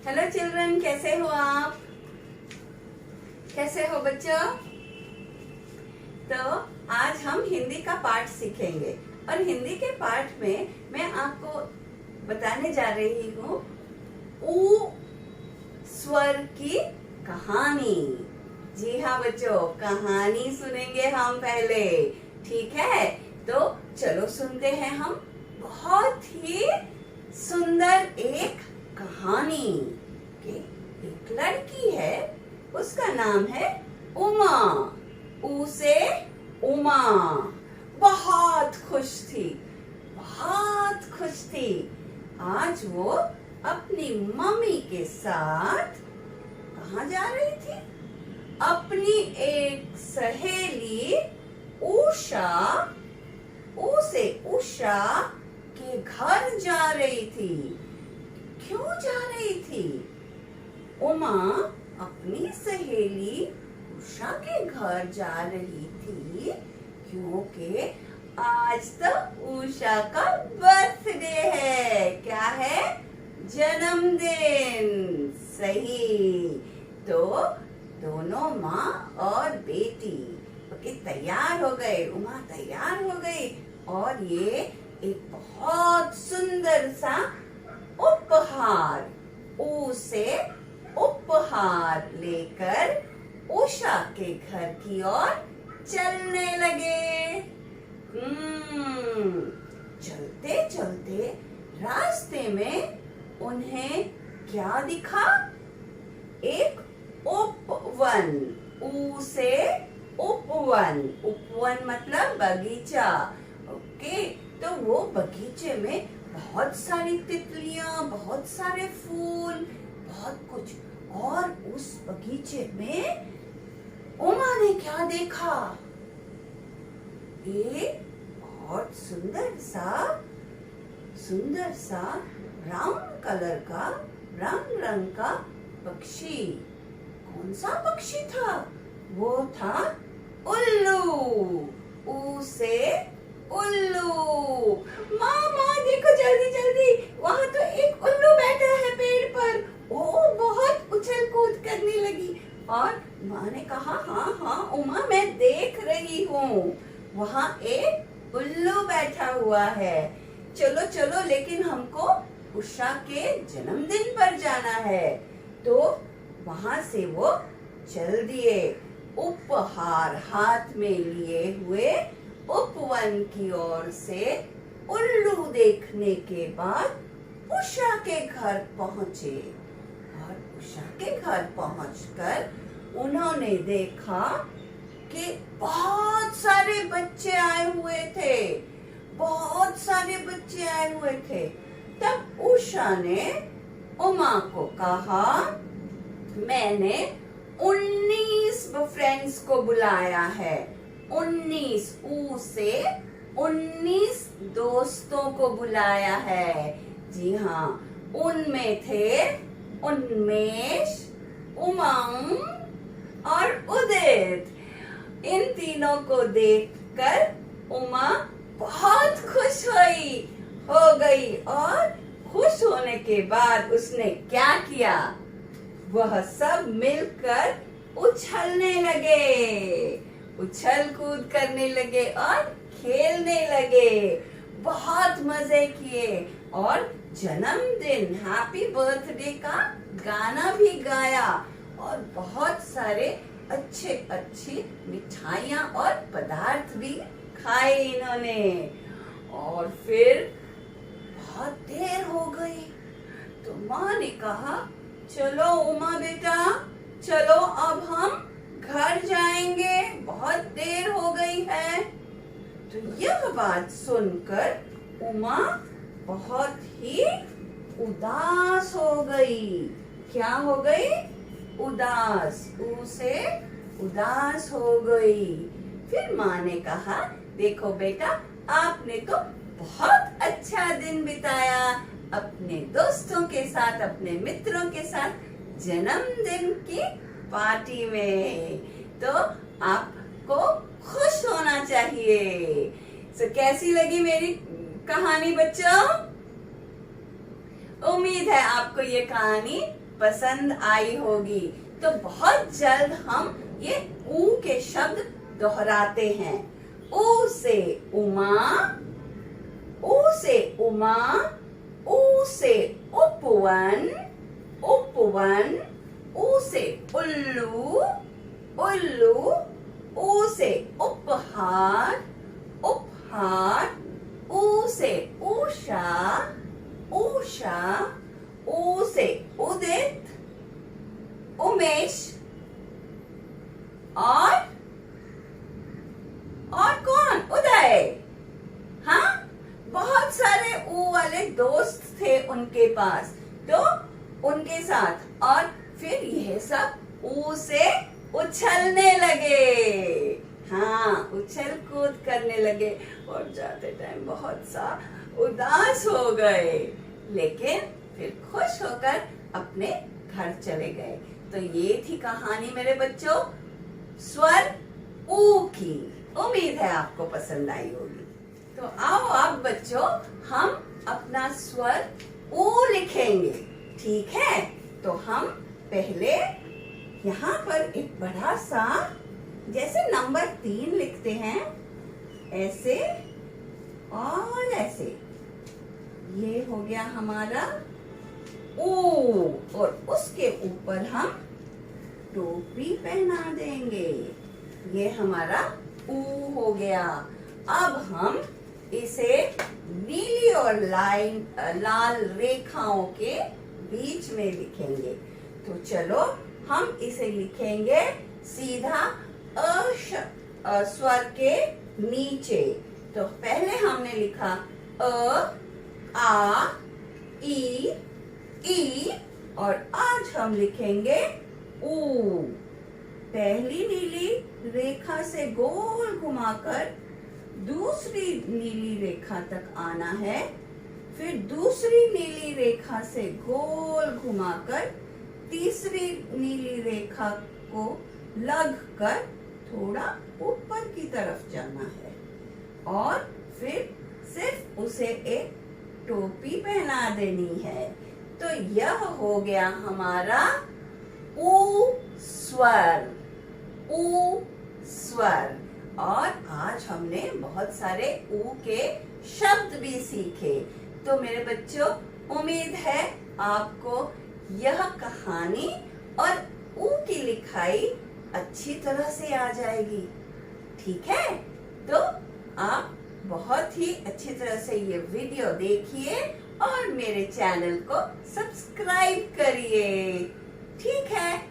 Hello children, कैसे हो आप? कैसे हो बच्चों? तो आज हम हिंदी का पाठ सीखेंगे और हिंदी के पाठ में मैं आपको बताने जा रही हूँ ऊ स्वर की कहानी। जी हाँ बच्चों, कहानी सुनेंगे हम पहले, ठीक है? तो चलो सुनते हैं हम बहुत ही सुंदर एक कहानी कि एक लड़की है, उसका नाम है उमा। ऊ से उमा बहुत खुश थी, बहुत खुश थी। आज वो अपनी मम्मी के साथ कहाँ जा रही थी? अपनी एक सहेली उषा, उषा के घर जा रही थी। क्यों जा रही थी? उमा अपनी सहेली उषा के घर जा रही थी क्योंकि आज तो उषा का बर्थडे है। क्या है? जन्मदिन। सही। तो दोनों माँ और बेटी तैयार हो गए। उमा तैयार हो गई और ये एक बहुत सुंदर सा उपहार, ऊ से उपहार लेकर उषा के घर की ओर चलने लगे। चलते चलते रास्ते में उन्हें क्या दिखा? एक उपवन। ऊ से उपवन, उपवन मतलब बगीचा। ओके, तो वो बगीचे में बहुत सारी तितलियां, बहुत सारे फूल, बहुत कुछ। और उस बगीचे में उमा ने क्या देखा? एक बहुत सुंदर सा ब्राउन कलर का, ब्राउन रंग का पक्षी। कौन सा पक्षी था? वो था उल्लू। ऊ से उल्लू। मामा देखो, जल्दी जल्दी, वहाँ तो एक उल्लू बैठा है पेड़ पर। वो बहुत उछल कूद करने लगी और माँ ने कहा, हाँ हाँ उमा, मैं देख रही हूँ, वहाँ एक उल्लू बैठा हुआ है। चलो चलो, लेकिन हमको उषा के जन्मदिन पर जाना है। तो वहाँ से वो चल दिए, उपहार हाथ में लिए हुए उपवन की ओर से। उल्लू देखने के बाद उषा के घर पहुंचे और उषा के घर पहुंचकर उन्होंने देखा कि बहुत सारे बच्चे आए हुए थे, बहुत सारे बच्चे आए हुए थे। तब उषा ने उमा को कहा, मैंने 19 फ्रेंड्स को बुलाया है। 19, ऊ से 19 दोस्तों को बुलाया है। जी हाँ, उनमें थे उन्मेष, उमंग और उदित। इन तीनों को देखकर उमा बहुत खुश हो गई और खुश होने के बाद उसने क्या किया? वह सब मिलकर उछलने लगे, उछल कूद करने लगे और खेलने लगे, बहुत मजे किए और जन्मदिन, हैप्पी बर्थडे का गाना भी गाया और बहुत सारे अच्छे अच्छी मिठाइयाँ और पदार्थ भी खाए इन्होंने। और फिर बहुत देर हो गई तो माँ ने कहा, चलो उमा बेटा, चलो अब हम घर जाएंगे, बहुत देर हो गई है। तो यह बात सुनकर उमा बहुत ही उदास हो गई। क्या हो गई? उदास। ऊ से उदास हो गई। फिर माँ ने कहा, देखो बेटा, आपने तो बहुत अच्छा दिन बिताया अपने दोस्तों के साथ, अपने मित्रों के साथ जन्मदिन की पार्टी में, तो आपको खुश होना चाहिए। कैसी लगी मेरी कहानी बच्चों? उम्मीद है आपको ये कहानी पसंद आई होगी। तो बहुत जल्द हम ये ऊ के शब्द दोहराते हैं। ऊ से उमा, ऊ से उमा, ऊ से उपवन, उपवन, ऊ से उल्लू, उल्लू, ऊ से उपहार, उपहार, ऊ से उषा, उषा, ऊ से उदित, उमेश, और कौन? उदय। हाँ, बहुत सारे ऊ वाले दोस्त थे उनके पास, तो उनके साथ, और फिर यह सब ऊ से उछलने लगे। हाँ, उछल कूद करने लगे और जाते टाइम बहुत सा उदास हो गए, लेकिन फिर खुश होकर अपने घर चले गए। तो ये थी कहानी मेरे बच्चों, स्वर ऊ की। उम्मीद है आपको पसंद आई होगी। तो आओ अब बच्चों हम अपना स्वर ऊ लिखेंगे, ठीक है? तो हम पहले यहाँ पर एक बड़ा सा, जैसे नंबर 3 लिखते हैं, ऐसे और ऐसे, ये हो गया हमारा ऊ, और उसके ऊपर हम टोपी पहना देंगे। ये हमारा ऊ हो गया। अब हम इसे नीली और लाल रेखाओं के बीच में लिखेंगे। तो चलो हम इसे लिखेंगे सीधा स्वर के नीचे। तो पहले हमने लिखा अ, आ, ई, और आज हम लिखेंगे ऊ। पहली नीली रेखा से गोल घुमाकर दूसरी नीली रेखा तक आना है, फिर दूसरी नीली रेखा से गोल घुमाकर तीसरी नीली रेखा को लगकर थोड़ा ऊपर की तरफ जाना है, और फिर सिर्फ उसे एक टोपी पहना देनी है। तो यह हो गया हमारा ऊ स्वर, ऊ स्वर। और आज हमने बहुत सारे ऊ के शब्द भी सीखे। तो मेरे बच्चों, उम्मीद है आपको यह कहानी और ऊ की लिखाई अच्छी तरह से आ जाएगी, ठीक है? तो आप बहुत ही अच्छी तरह से ये वीडियो देखिए और मेरे चैनल को सब्सक्राइब करिए, ठीक है?